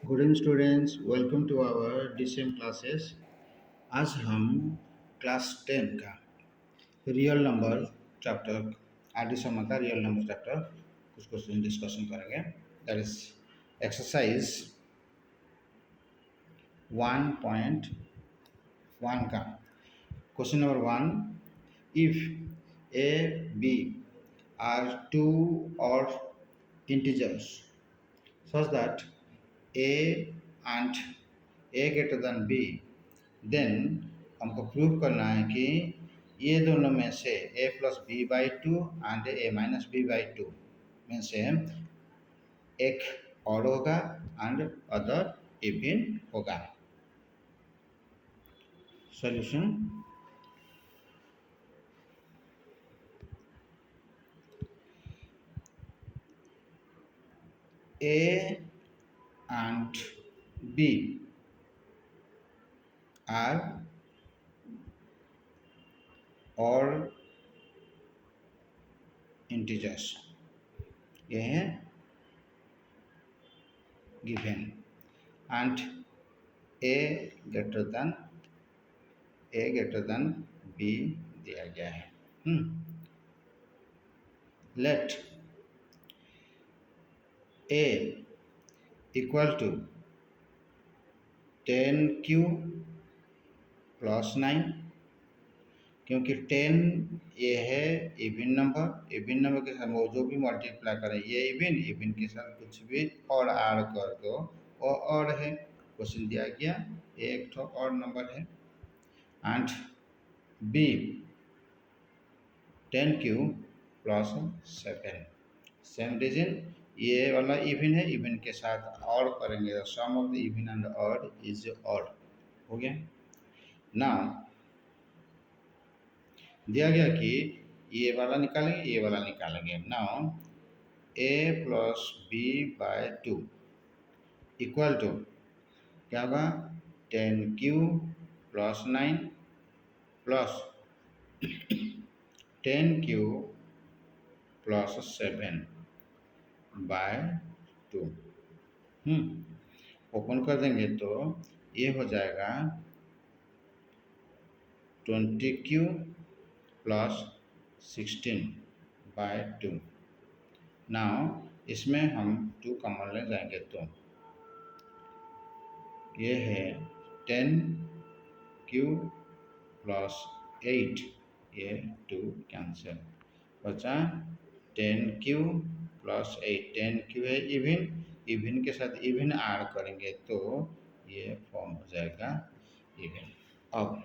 Good evening students, welcome to our DCM classes. आज हम class 10 का रियल नंबर चैप्टर एडिशन का real number chapter कुछ question discussion करेंगे। दैट इज एक्सरसाइज 1.1 का question number 1। If a b are two odd integers such that a and a greater than b, then हमको prove करना है कि ये दोनों में से a plus b by two and a minus b by two में से एक और होगा एंड अदर इवन होगा। Solution a and b are all integers, ये है given and a greater than b दिया गया है। Let a equal to 10q plus 9, क्योंकि 10 ये है इवन नंबर के साथ वो जो भी मल्टीप्लाई करें ये इवन के साथ कुछ भी और ऐड कर दो वो और है। क्वेश्चन दिया गया एक तो और नंबर है and b 10q plus 7, same region ये वाला इवन है, इवन के साथ और करेंगे तो sum of the even and odd is odd हो गया। नाउ दिया गया कि ये वाला निकालेंगे। Now a plus B by two equal to क्या होगा 10q plus 9 plus 10q plus 7 by two. Open कर देंगे तो ये हो जाएगा 20q plus 16 by two. Now इसमें हम 2 कॉमन ले जाएंगे तो ये है 10q प्लस 8, ये 2 कैंसिल बचा 10q प्लस 8। 10q है इवन के साथ इवन ऐड करेंगे तो ये फॉर्म हो जाएगा इवन। अब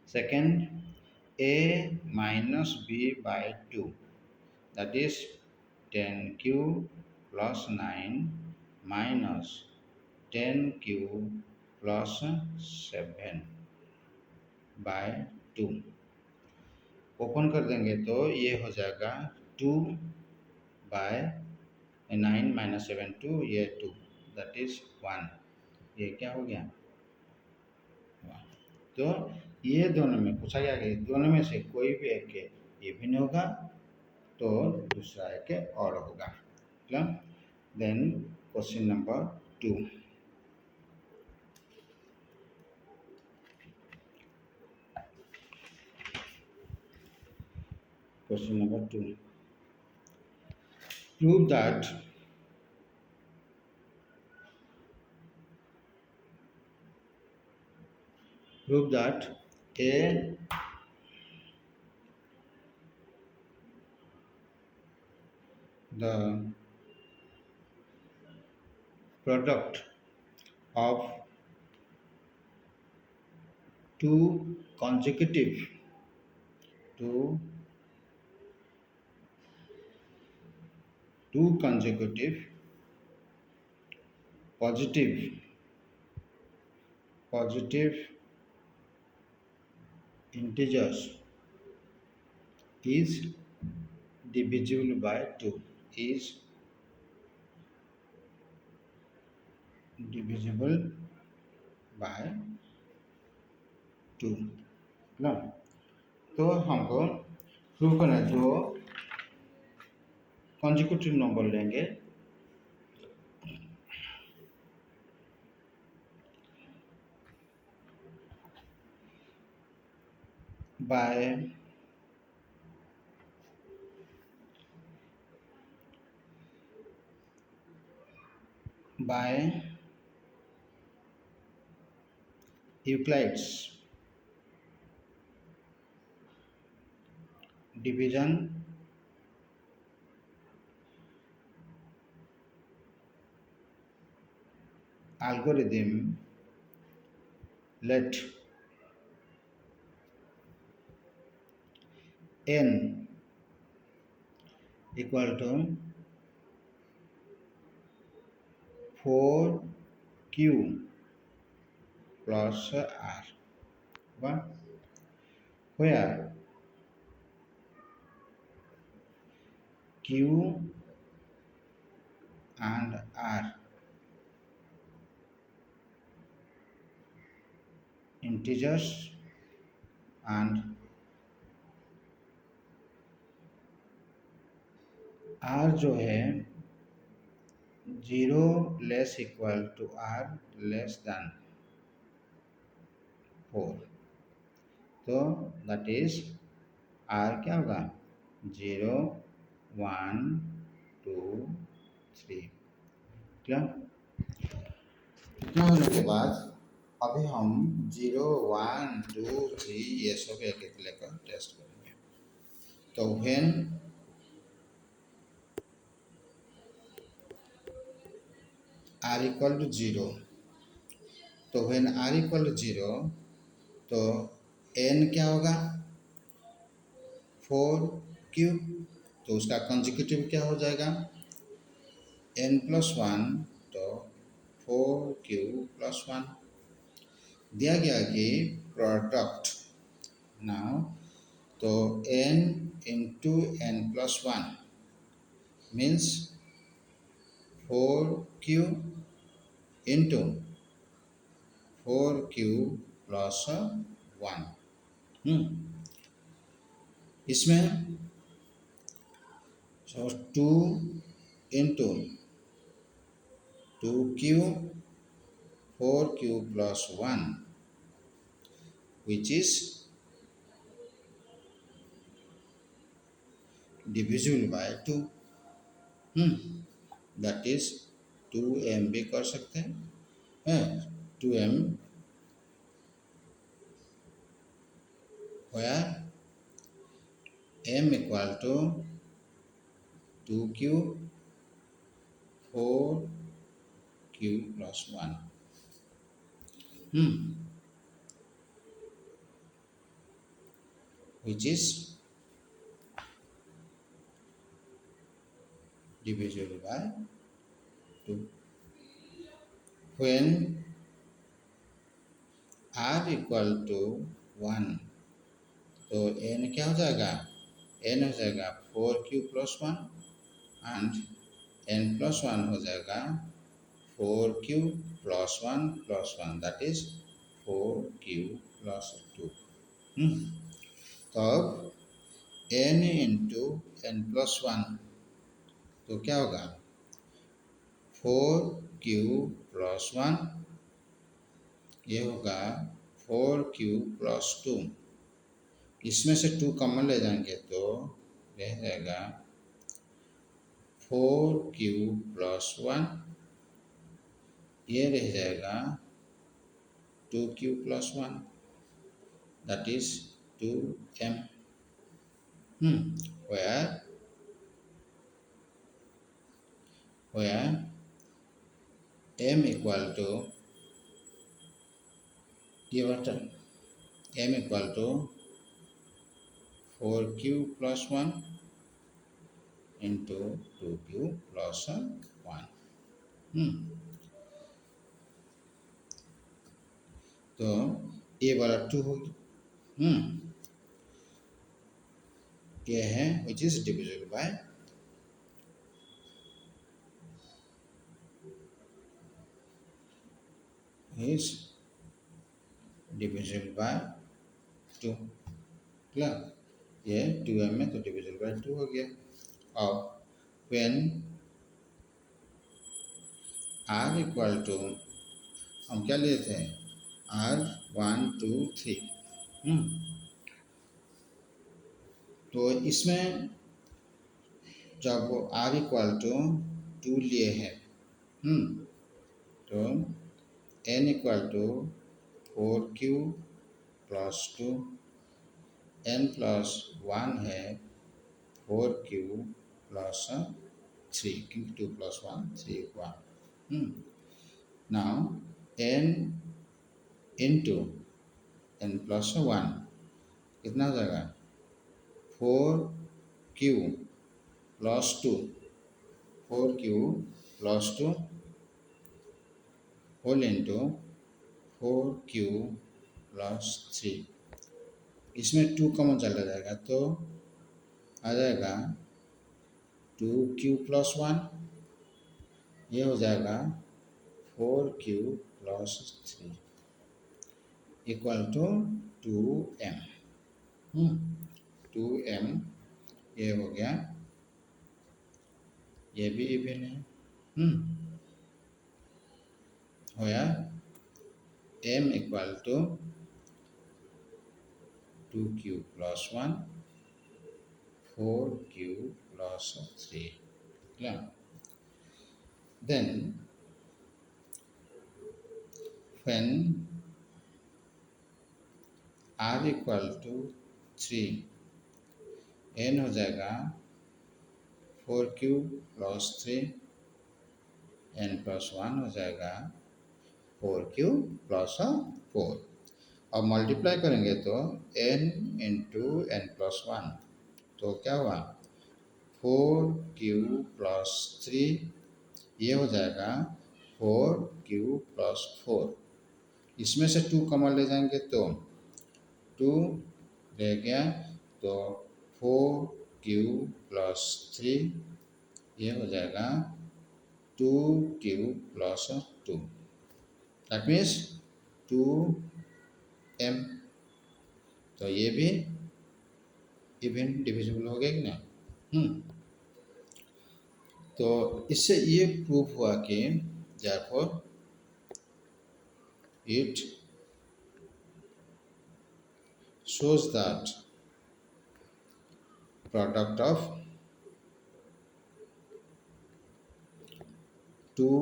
second a minus b by two that is 10q plus 9 minus 10q plus 7 by two. Open कर देंगे तो ये हो जाएगा 2 बाय 9 माइनस 7 2, ये 2 दैट इज 1, ये क्या हो गया 1। तो ये दोनों में पूछा गया कि दोनों में से कोई भी एक इवन होगा तो दूसरा एक और होगा। Then question number 2। Question number 2. Prove that a the product of two consecutive positive integers is divisible by 2, is divisible by 2 ना। तो हमको प्रूव करना है जो कॉन्जिक्यूटिव नंबर लेंगे by by Euclid's division algorithm, let n equal to 4q plus r, where q and r integers and r जो है 0 less equal to r less than 4, तो दैट इज r क्या होगा 0 1 2 3। क्या इतना होने के बाद अभी हम 0 1 2 3 ये सब एक एक लेकर टेस्ट करेंगे। तो व्हेन r इक्वल टू 0, तो व्हेन r इक्वल टू 0 तो n क्या होगा 4q, तो उसका कंसेक्यूटिव क्या हो जाएगा n प्लस 1, तो 4q प्लस 1 दिया गया कि प्रोडक्ट नाउ, तो n into n plus 1 means 4q into 4q plus 1। इसमें 2 into 2q 4q plus 1 which is divisible by 2, that is 2m भी कर सकते हैं 2m where m equal to 2q 4q plus 1, which is divisible by 2। When r equal to 1, तो n क्या हो जाएगा n हो जाएगा 4q plus 1 and n plus 1 हो जाएगा 4q plus 1 that is 4q plus 2। तब n इंटू n प्लस 1, तो क्या होगा 4q प्लस 1, ये होगा 4q प्लस 2, इसमें से 2 कॉमन ले जाएंगे तो रह जाएगा 4q प्लस 1, ये रह जाएगा 2q plus 1 that is 2m, where m equal to m equal to 4q plus 1 into 2q plus 1। तो ये वाला 2 होगी, ये है which is divisible by is divisible by 2। Clear, ये 2m में तो divisible by 2 हो गया। अब when r इक्वल टू हम क्या लेते हैं r 1 2 3, तो इसमें जब r इक्वल टू 2 लिए है, तो n equal to 4q plus 2, n plus 1 है 4q प्लस 3, क्योंकि 2 plus 1 3 1। Now n into n plus 1 कितना हो जाएगा 4q plus 2, 4q plus 2 whole into 4q plus 3। इसमें 2 कॉमन चला जाएगा तो आ जाएगा 2q प्लस 1, ये हो जाएगा 4q plus 3 equal to 2m। 2m ये हो गया, ये भी इवन है। होया m equal to 2q plus 1 4q plus 3. Yeah. Then when r equal to 3, n हो जाएगा 4q प्लस 3, n प्लस 1 हो जाएगा 4q प्लस 4। अब मल्टीप्लाई करेंगे तो n इंटू n प्लस 1, तो क्या हुआ 4q प्लस 3, ये हो जाएगा 4q प्लस 4। इसमें से 2 कॉमन ले जाएंगे तो 2 रह गया, तो 4q प्लस 3 ये हो जाएगा 2q plus 2, that means 2m। तो ये भी इवन डिविजिबल हो गया कि नहीं। तो इससे ये प्रूफ हुआ कि therefore it shows that product of two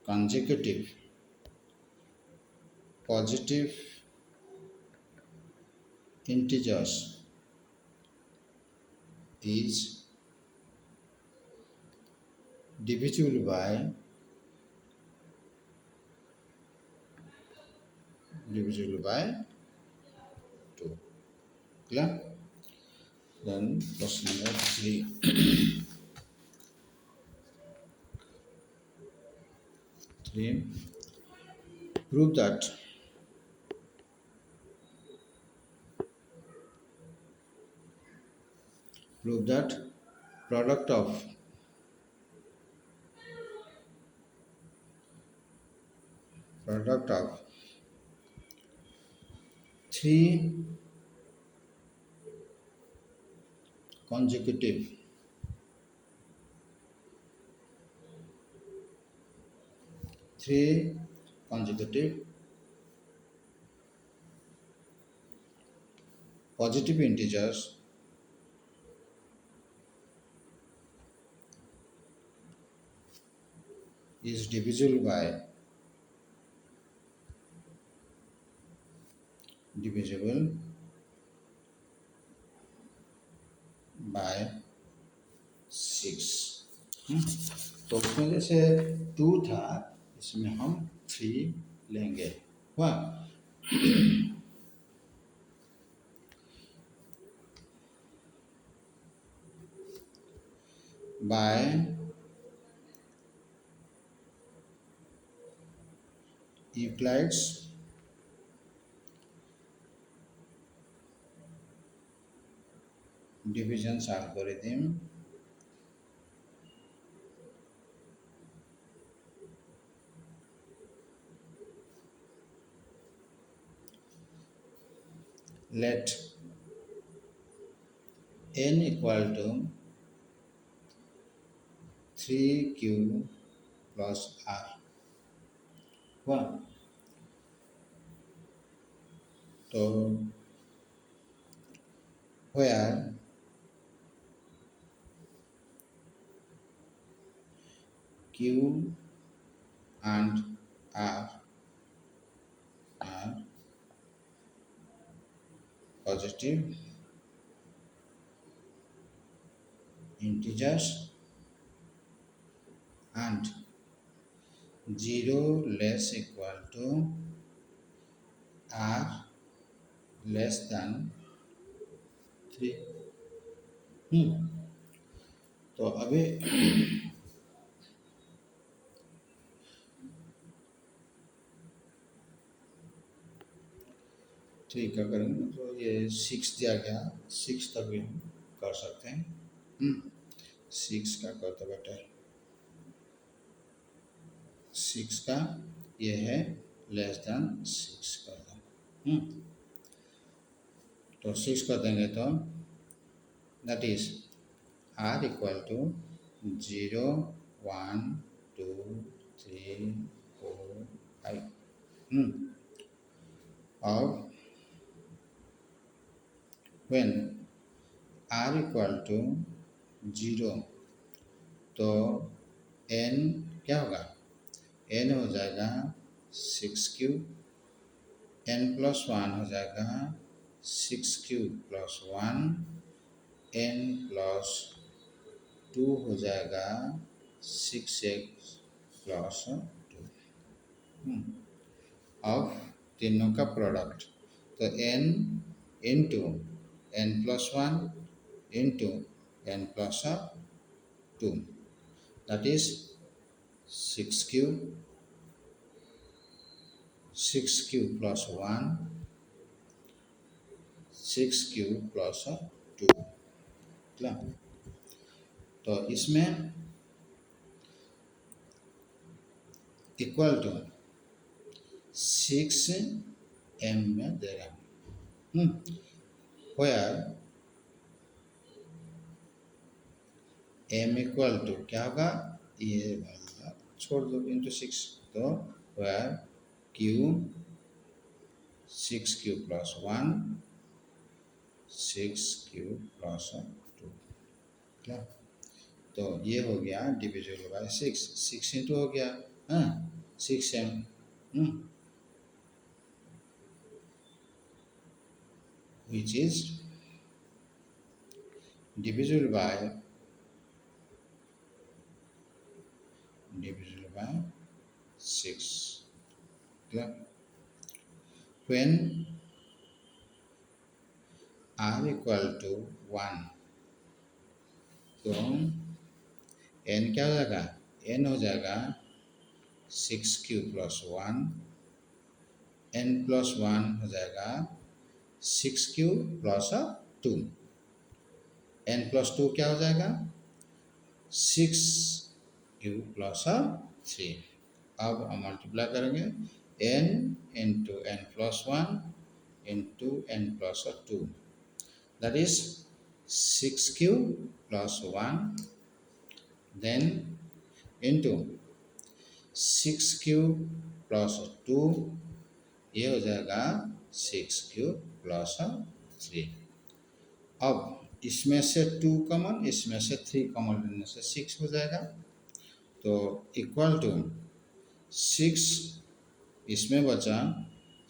consecutive positive integers is divisible by 2. Clear? Then question number 3. Prove that product of three consecutive positive integers is divisible by 6। तो उसमें जैसे 2 था, इसमें हम 3 लेंगे। हुआ by Euclid's division algorithm, let n equal to 3q plus r। हुआ तो where Q and R are positive integers and 0 less equal to R less than 3। तो अभी ठीक है, करेंगे तो ये 6 दिया गया, 6 तक भी हम कर सकते हैं। 6 का करते बेटा, 6 का ये है लेस देन 6 कर दें। तो 6 कर देंगे तो that is r equal to 0 1 2 3 4 5। और व्हेन आर इक्वल टू 0 तो n क्या होगा, n हो जाएगा 6q, n प्लस 1 हो जाएगा 6q प्लस 1, n प्लस 2 हो जाएगा 6x प्लस 2। अब तीनों का प्रोडक्ट तो n into n plus 1 into n plus 2 that is 6q, 6q plus 1, 6q plus 2। Clear? तो इसमें इक्वल टू 6 m में देगा, where m इक्वल टू क्या होगा, ये वाला छोड़ दो इंटू 6, तो where q 6q plus 1 6q plus 2। क्या? तो ये हो गया डिविजिबल बाय 6, 6 इंटू हो गया 6m, which is divisible by 6। Clear? When r equal to 1 तो n क्या हो जाएगा, n हो जाएगा 6q प्लस 1, n प्लस 1 हो जाएगा 6q प्लस 2, n प्लस 2 क्या हो जाएगा 6q प्लस 3। अब हम मल्टीप्लाई करेंगे n into n plus 1 into n plus 2 that is 6q plus 1 then into 6q plus 2, ये हो जाएगा 6q प्लस 3। अब इसमें से 2 कॉमन, इसमें से 3 कॉमन लेने से 6 हो जाएगा, तो इक्वल टू 6 इसमें बचा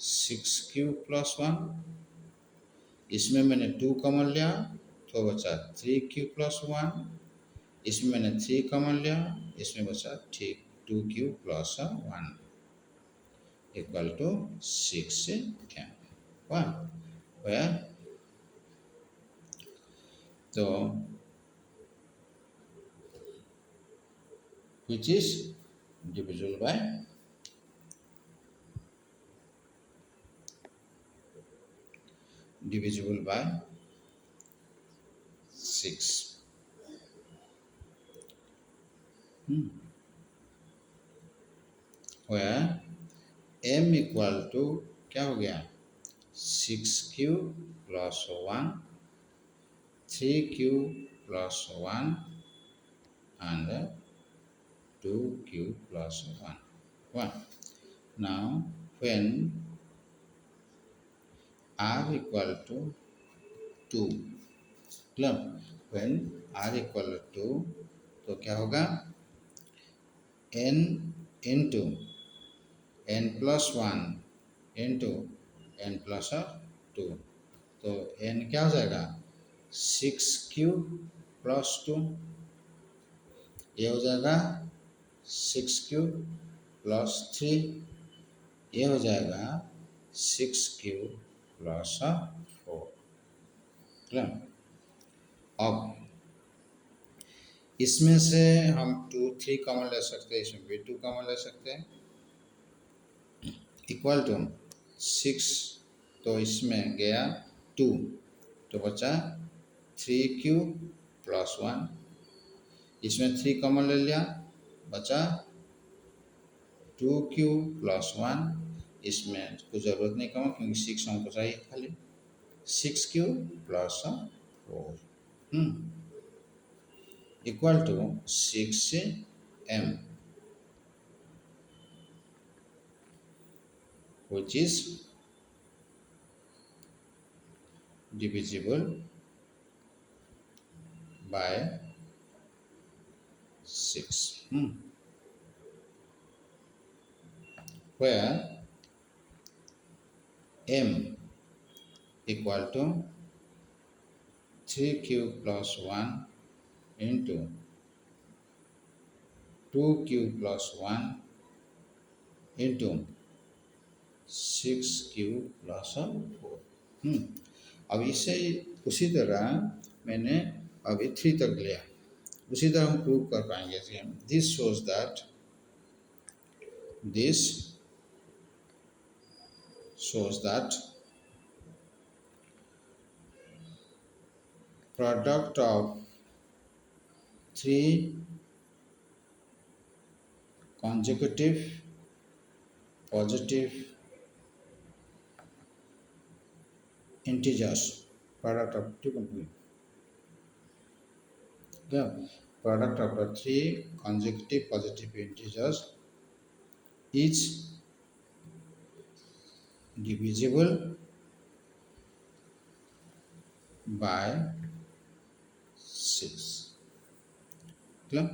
6q प्लस 1, इसमें मैंने 2 कॉमन लिया तो बचा 3q प्लस 1, इसमें मैंने 3 कॉमन लिया, इसमें बचा ठीक 2q plus 1 equal to 6m 1 where तो which is divisible by 6। where m equal to क्या हो गया 6q plus 1, 3q plus 1 and 2q plus 1। Now when r equal to 2, मतलब व्हेन r इक्वल टू, तो क्या होगा, n into n plus 1 into n plus 2, तो n क्या हो जाएगा 6 प्लस 2, ये हो जाएगा 6 ये हो जाएगा 6 प्लस 4। अब इसमें से हम 3 कॉमन ले सकते हैं, इसमें भी 2 कॉमन ले सकते हैं, इक्वल टू 6, तो इसमें गया 2, तो बचा 3 प्लस 1, इसमें 3 कॉमन ले लिया, बचा 2 प्लस 1, इसमें कुछ ज़रूरत नहीं कॉमन क्योंकि 6 हमको चाहिए खाली, 6 plus 4 equal to 6m, which is divisible by 6, where m equal to 3q plus 1 into 2q plus 1 into 6q plus 4। अब इसे उसी तरह मैंने अभी 3 तक लिया, उसी तरह हम प्रूव कर पाएंगे। This shows that product of 3 consecutive positive integers, product of 2 product of the 3 consecutive positive integers is divisible by 6। Clear?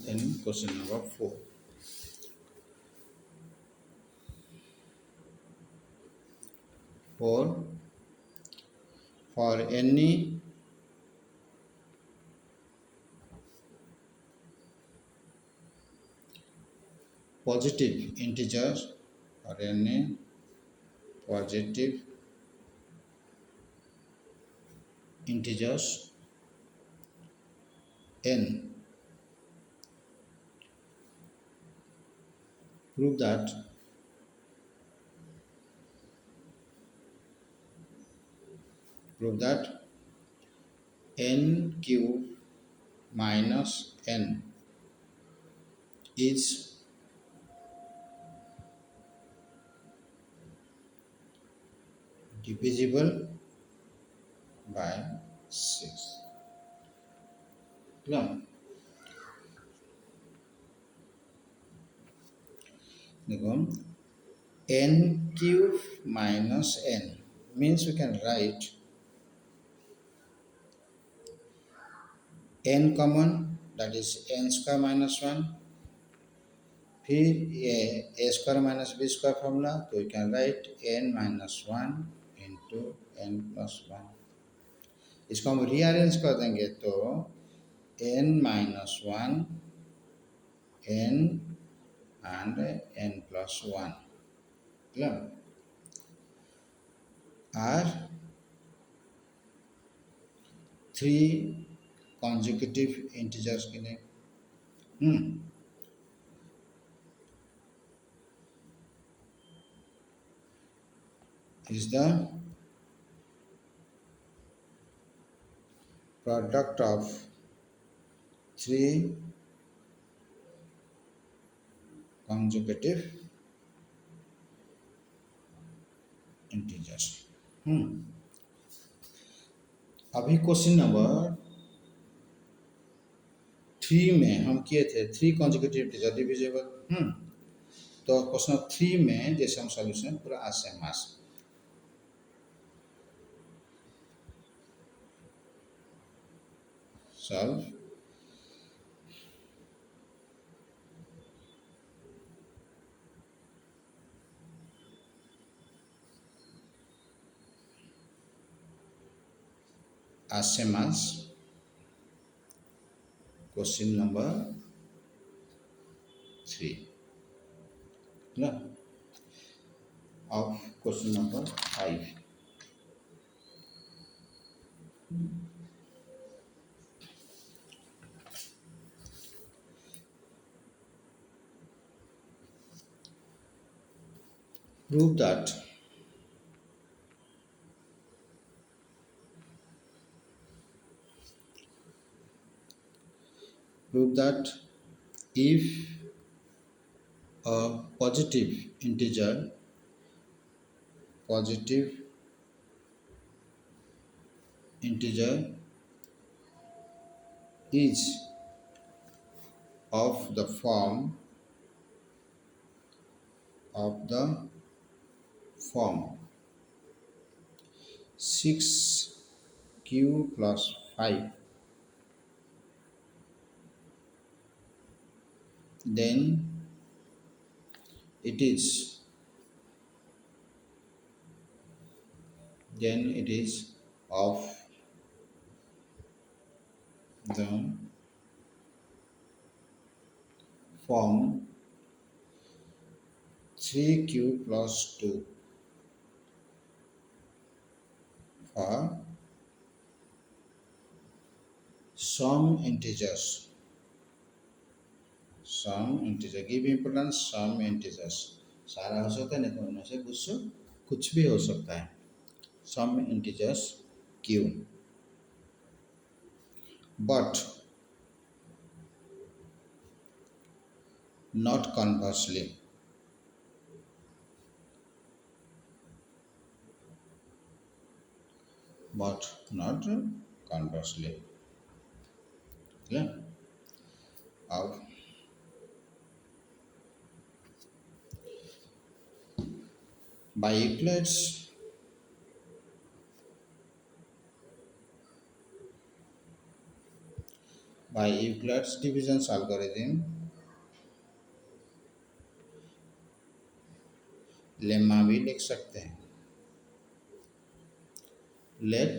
Then question number 4. For any positive integers or any positive integers n, prove that n cube minus n is divisible by 6। Clear? देखो n cube minus n means we can write n common, that is n square minus 1, फिर ये a square minus b square formula, तो you can write n minus 1 into n plus 1। इसको हम rearrange कर देंगे तो n minus 1 n and n plus 1 clear are 3 consecutive integers के लिए is the product of 3 consecutive integers। अभी question number 3 में हम किए थे 3 consecutive integers डिविजिबल, तो क्वेश्चन 3 में जैसे हम सॉल्यूशन पूरा आज से मास solve as same as question number 3 ना of question number 5. Prove that if a positive integer is of the form 6q plus 5, then it is of the form 3q plus 2 for some integers. give importance some integers. सारा हो सकता है, नहीं तो उनमें से कुछ भी हो सकता है. Some integers q, but not conversely. Yeah. अब by Euclid's division algorithm, lemma भी लिख सकते हैं. Let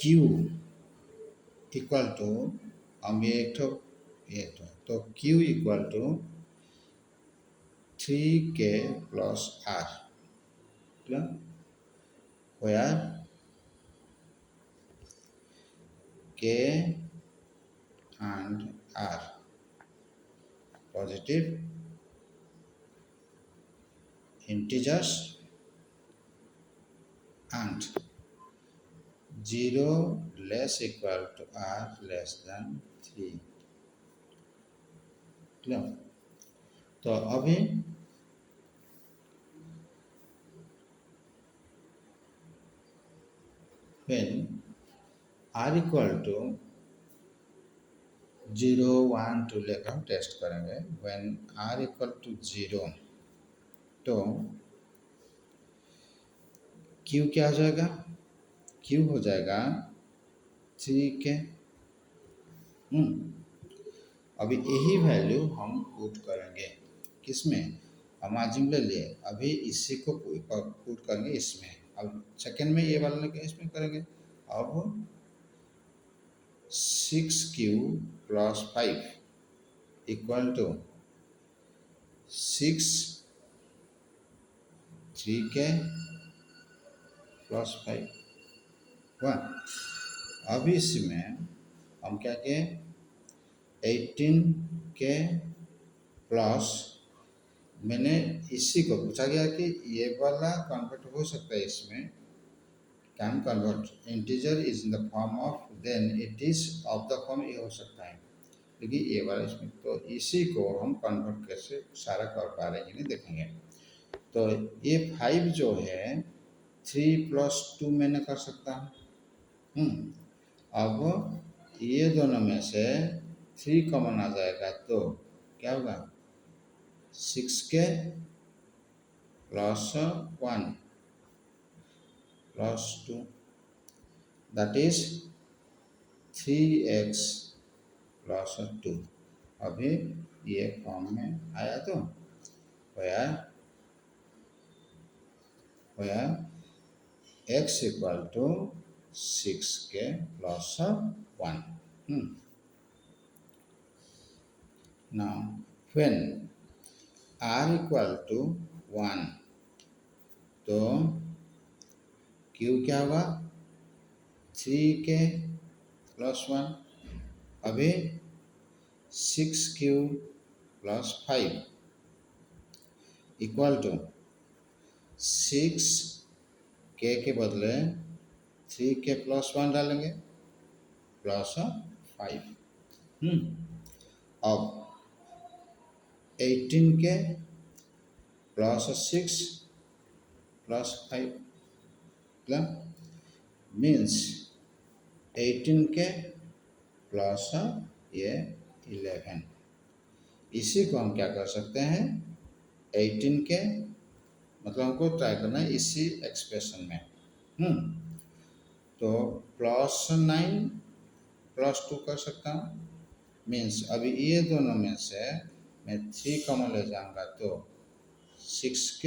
q इक्वल टू, हम ये तो q equal to 3k plus r, where k and r positive integers and 0 less equal to r less than 3. तो अभी when r equal to 0 1 2 लेकर हम टेस्ट करेंगे. when r equal to 0 तो q क्या हो जाएगा? q हो जाएगा 3k. अभी यही वैल्यू हम पुट करेंगे किसमें? हम आजिम ले लिए, अभी इसी को पुट करेंगे इसमें. अब सेकेंड में ये वाला इसमें करेंगे. अब 6q plus 5 equal to 3k plus 5 1. अब इसमें हम क्या किए? 18k प्लस, मैंने इसी को पूछा गया कि ये वाला कन्वर्ट हो सकता है इसमें, can convert integer is in the form of, then it is of the form, ये हो सकता है. लेकिन ये वाला इसमें, तो इसी को हम कन्वर्ट कैसे सारा कर पा रहे हैं नहीं देखेंगे. तो ये 5 जो है 3 plus 2 मैंने कर सकता हूँ. अब ये दोनों में से 3 कॉमन आ जाएगा तो क्या होगा? 6k plus 1 plus 2 that is 3x plus 2। अभी ये फॉर्म में आया तो where where x equal to 6k plus 1। Now when r equal to 1 तो q क्या होगा 3k प्लस 1। अभी 6q plus 5 equal to 6k के बदले 3k प्लस 1 डालेंगे प्लस 5। अब 18k plus 6 plus 5 means 18k plus ये 11। इसी को हम क्या कर सकते हैं 18k मतलब हमको ट्राई करना है इसी एक्सप्रेशन में। तो प्लस 9 प्लस 2 कर सकता हूँ मीन्स अभी ये दोनों में से मैं 3 कॉमन ले जाऊंगा तो 6k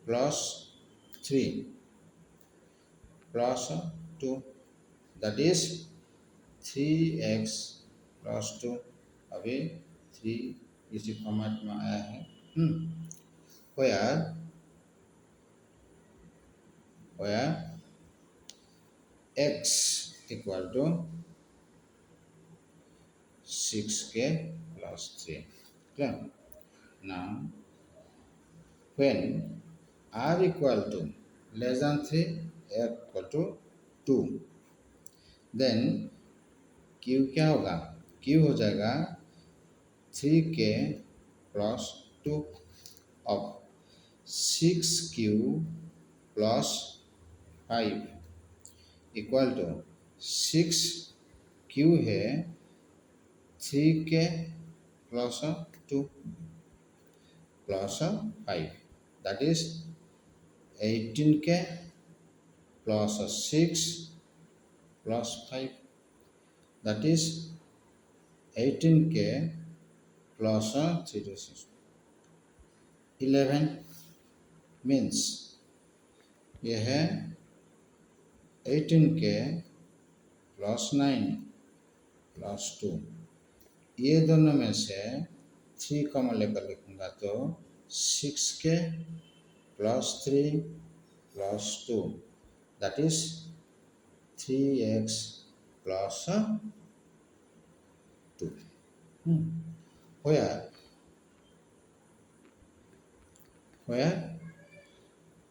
plus 3 plus 2 that is 3x plus 2। अभी 3 इसी फॉर्मेट में आया है। where x equal to 6k plus 3 clear। Now when r equal to less than 3 r equal to 2 then q क्या होगा q हो जाएगा 3k plus 2। अब 6q plus 5 equal to 6q है 3k plus 2 plus 5 that is 18k plus 6 plus 5 that is 18k plus 3 to 6 11 means यह है 18k plus 9 plus 2। ये दोनों में से 3 कॉमन लेकर लिखूंगा तो 6k plus 3 plus 2 that is 3x plus 2। where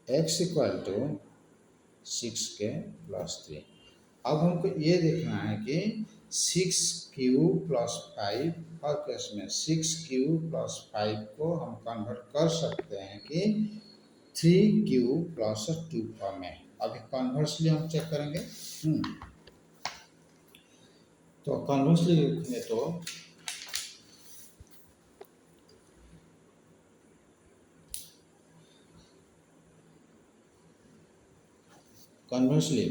x equal to 6k plus 3। अब हमको ये देखना है कि 6q प्लस 5 और केस में 6q प्लस 5 को हम कन्वर्ट कर सकते हैं कि 3q प्लस 2 फॉर्म में। अभी कन्वर्सली हम चेक करेंगे। तो कन्वर्सली लिखेंगे तो कन्वर्सली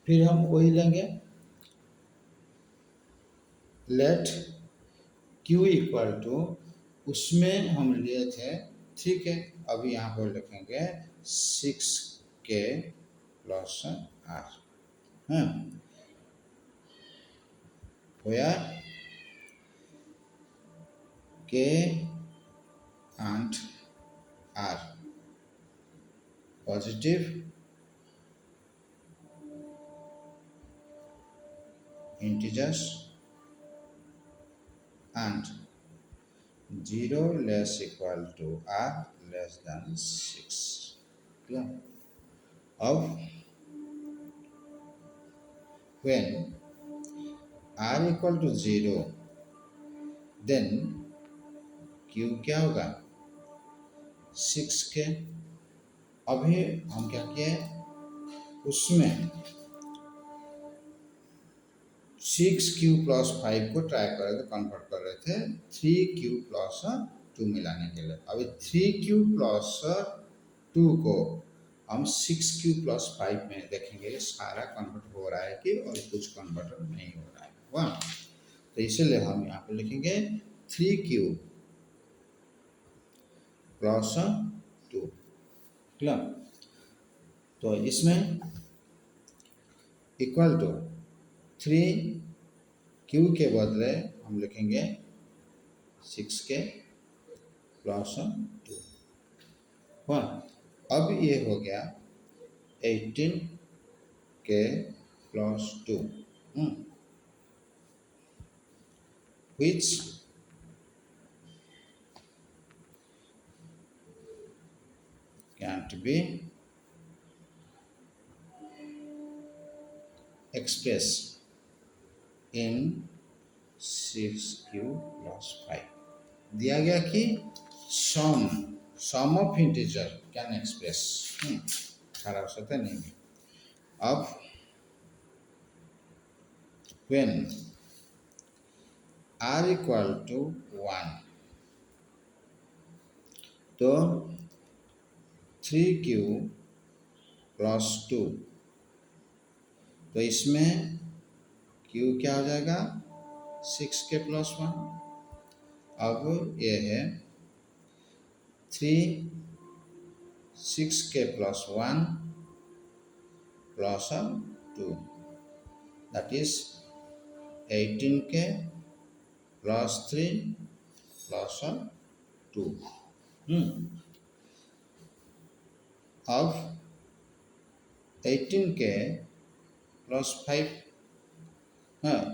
फिर हम वही लेंगे लेट q इक्वल टू उसमें हम लिए थे 3k अभी यहाँ पर लिखेंगे 6k plus r where k and r positive integers and 0 less equal to r less than 6 clear। अब when r equal to 0 then q क्या होगा 6k। अभी हम क्या किए उसमें 6q प्लस 5 को ट्राई कर रहे थे कन्वर्ट कर रहे थे 3q प्लस 2 मिलाने के लिए। अभी 3q प्लस 2 को हम 6q+5 में देखेंगे सारा कन्वर्ट हो रहा है कि और कुछ कन्वर्ट नहीं हो रहा है। हुआ, तो इसीलिए हम यहाँ पे लिखेंगे 3q+2। क्लियर, तो इसमें इक्वल टू 3q के बदले हम लिखेंगे 6k+2। हुआ, अब ये हो गया 18k+2, which can't be expressed in 6q+5। दिया गया कि सम ऑफ इंटीजर कैन एक्सप्रेस, खराब सकता नहीं। अब when r equal to 1 तो 3q+2, तो इसमें q क्या हो जाएगा 6k+1। अब ये है 6k+1 plus 2, that is 18k+3 plus 2। अब 18k+5, हाँ,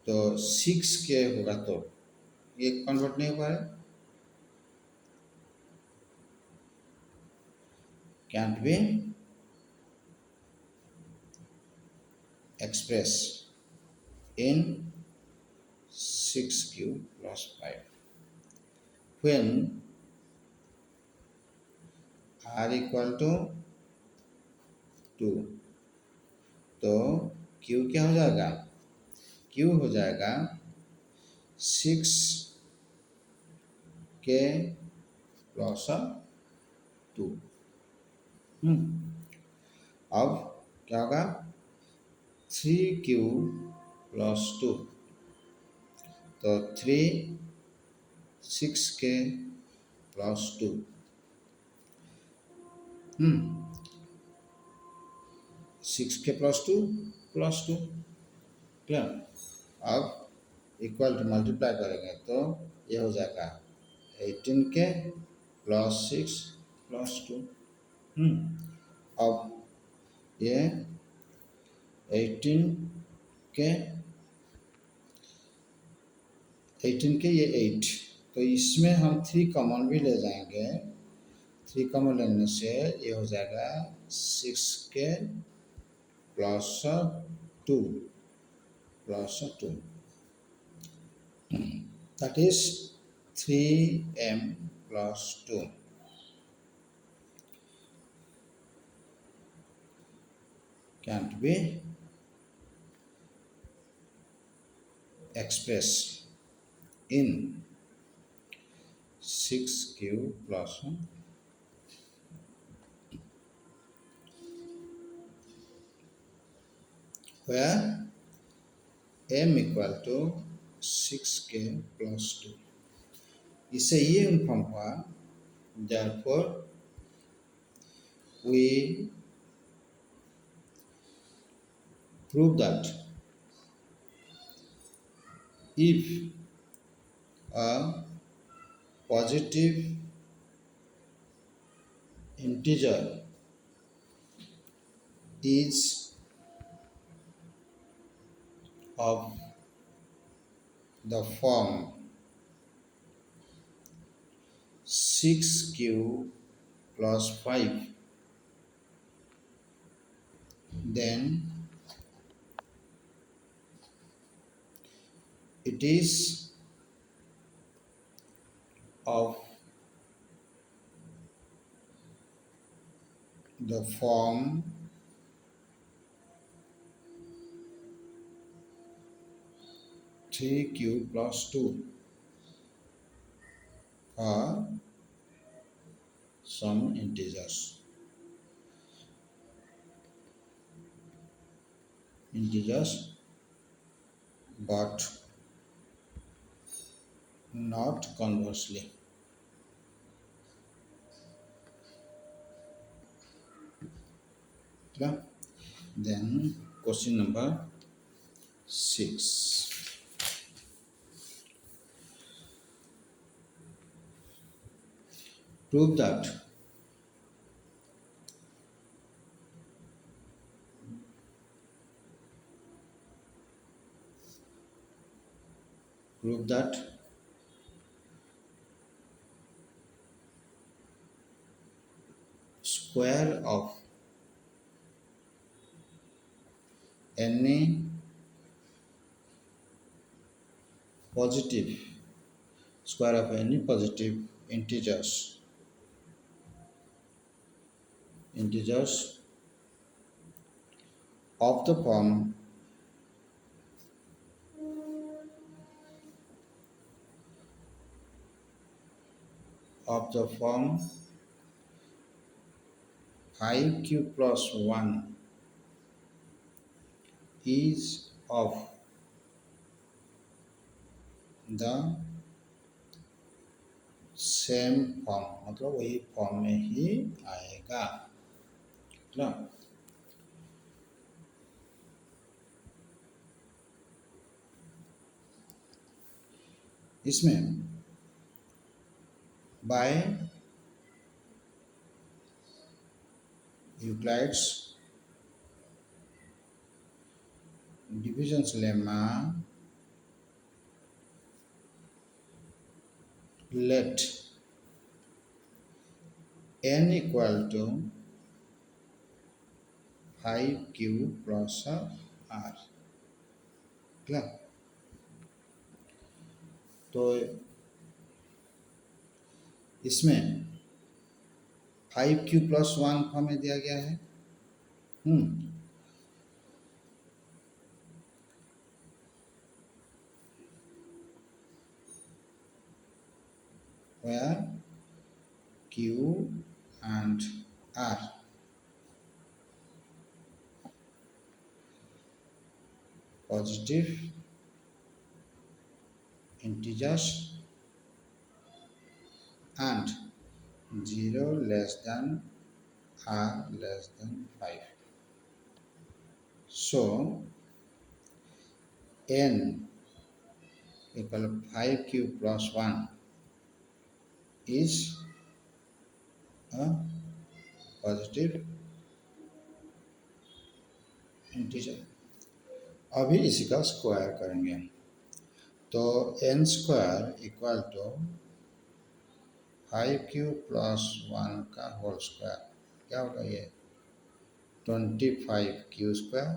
तो 6k होगा तो ये कन्वर्ट नहीं हो पा रहा, cantt be express in 6q+5 when r equal to 2, तो q क्या हो जाएगा, q हो जाएगा 6k+2। अब क्या होगा 3q+2, तो 6k+2, 6k+2+2। क्लियर, अब इक्वल टू मल्टीप्लाई करेंगे तो ये हो जाएगा 18k+6+2। अब ये 18k ये 8, तो इसमें हम 3 कॉमन भी ले जाएंगे। 3 कॉमन लेने से ये हो जाएगा 6k+2 that is 3m+2 can't be expressed in 6q+1 where m equal to 6k+2। इससे ये इन्फॉर्म हुआ, therefore we prove that if a positive integer is of the form 6q+5, then it is of the form 3q+2 for some integers। integers but not conversely. Clear? Then question number 6. Prove that prove that square of any positive square of any positive integers of the form of the form 5q plus 1 is of the same form मतलब वही फॉर्म में ही आएगा ना। इसमें by Euclid's division lemma let n equal to 5q plus r। Clear? तो इसमें 5q plus 1 हमें दिया गया है। where q and r positive integers and 0 less than r less than 5. So n equal 5q plus 1 is a positive integer. अभी इसी का square करेंगे तो n square equal to 5q plus 1 का होल स्क्वायर क्या होगा ये 25q square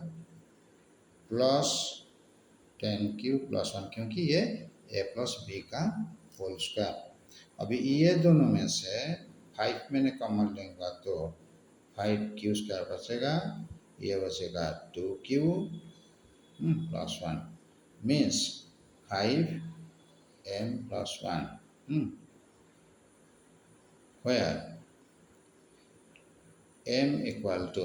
plus 10q plus 1 क्योंकि ये a प्लस b का होल स्क्वायर। अभी ये दोनों में से 5 मैंने कॉमन लेंगे तो 5q स्क्वायर बचेगा, ये बचेगा 2q plus 1 means 5m plus 1 where m equal to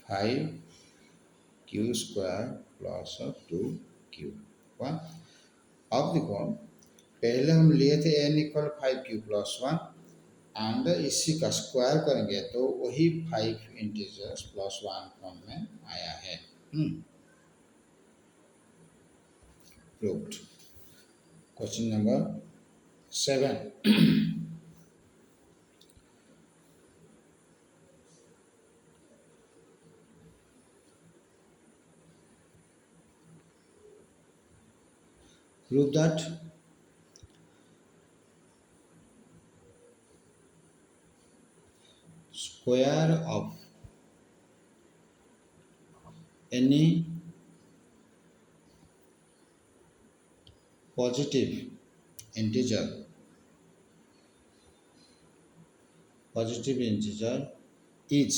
5q square plus 2q। अब देखो पहले हम लिए थे n equal 5q plus 1 and इसी का स्क्वायर करेंगे तो वही 5 इंटीजर्स प्लस 1 फॉर्म में आया है। Proved. Question number 7। Prove that square of any positive integer is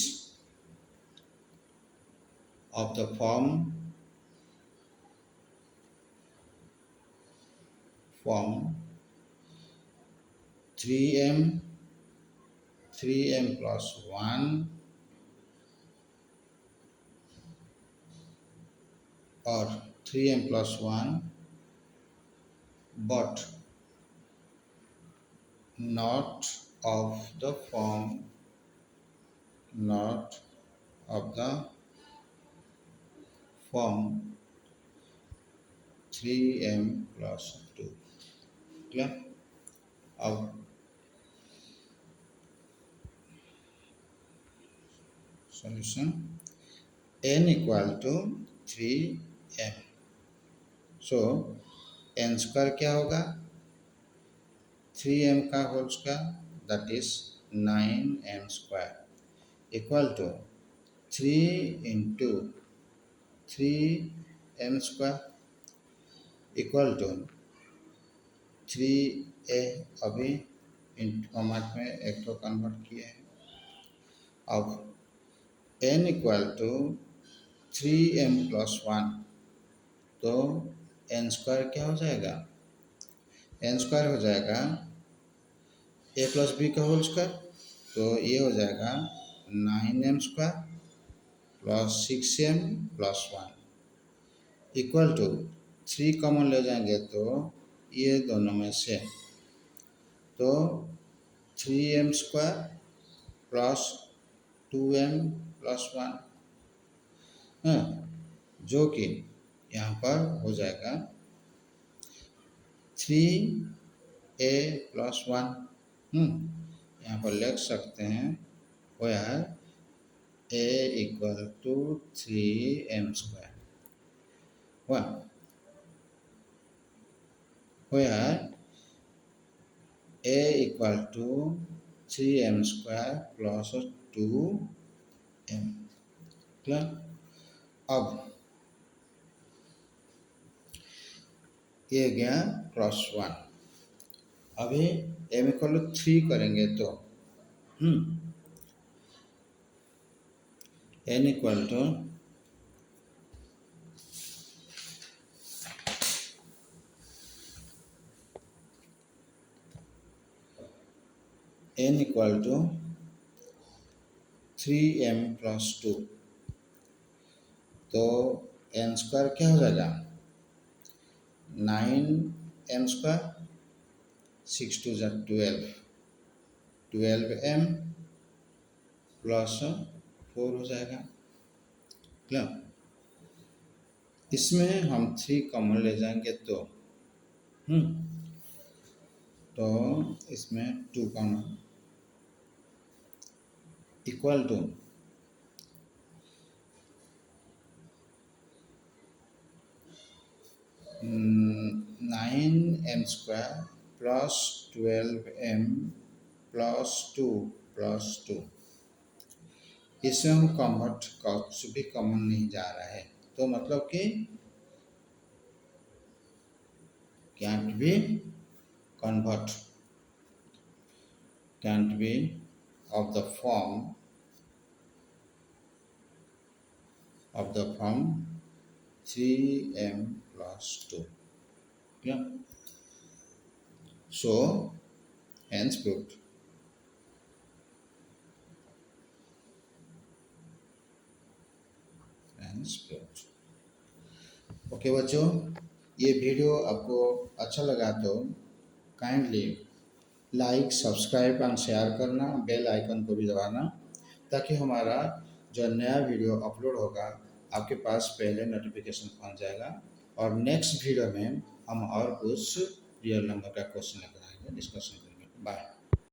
of the form 3m plus 1 और 3m+1 but not of the form not of the form 3m+2 clear. अब solution n equal to 3m। So n square क्या होगा 3m का whole square that is 9m square equal to 3 into 3m square equal to 3a अभी into format में एक तो convert किए हैं। अब n इक्वल टू 3m+1 तो n स्क्वायर क्या हो जाएगा n स्क्वायर हो जाएगा a+b का होल स्क्वायर तो ये हो जाएगा 9m square plus 6m+1 equal to 3 common ले जाएंगे तो ये दोनों में से तो 3m स्क्वायर प्लस 2m+1 हाँ जो कि यहाँ पर हो जाएगा 3a+1 यहाँ पर लिख सकते हैं where a equal to 3m square where a equal to 3m square plus 2m clear. अब ये गया +1 अभी m इक्वल टू 3 करेंगे तो n equal to n equal to 3m+2 तो n स्क्वायर क्या हो जाएगा 9m स्क्वायर 6 2 = 12m प्लस 4 हो जाएगा क्लियर। इसमें हम 3 कॉमन ले जाएंगे तो इसमें 2 common equal to 9m square plus 12m plus 2 plus 2 इसमें हम कन्वर्ट कुछ भी कॉमन नहीं जा रहा है तो मतलब कि can't be convert can't be of the form 3m+2 yeah so hence proved। Okay बच्चों ये वीडियो आपको अच्छा लगा तो kindly like subscribe and share करना बेल आइकन को भी दबाना ताकि हमारा जो नया वीडियो अपलोड होगा आपके पास पहले नोटिफिकेशन पहुंच जाएगा और नेक्स्ट वीडियो में हम और कुछ रियल नंबर का क्वेश्चन लेकर आएंगे डिस्कशन करेंगे बाय।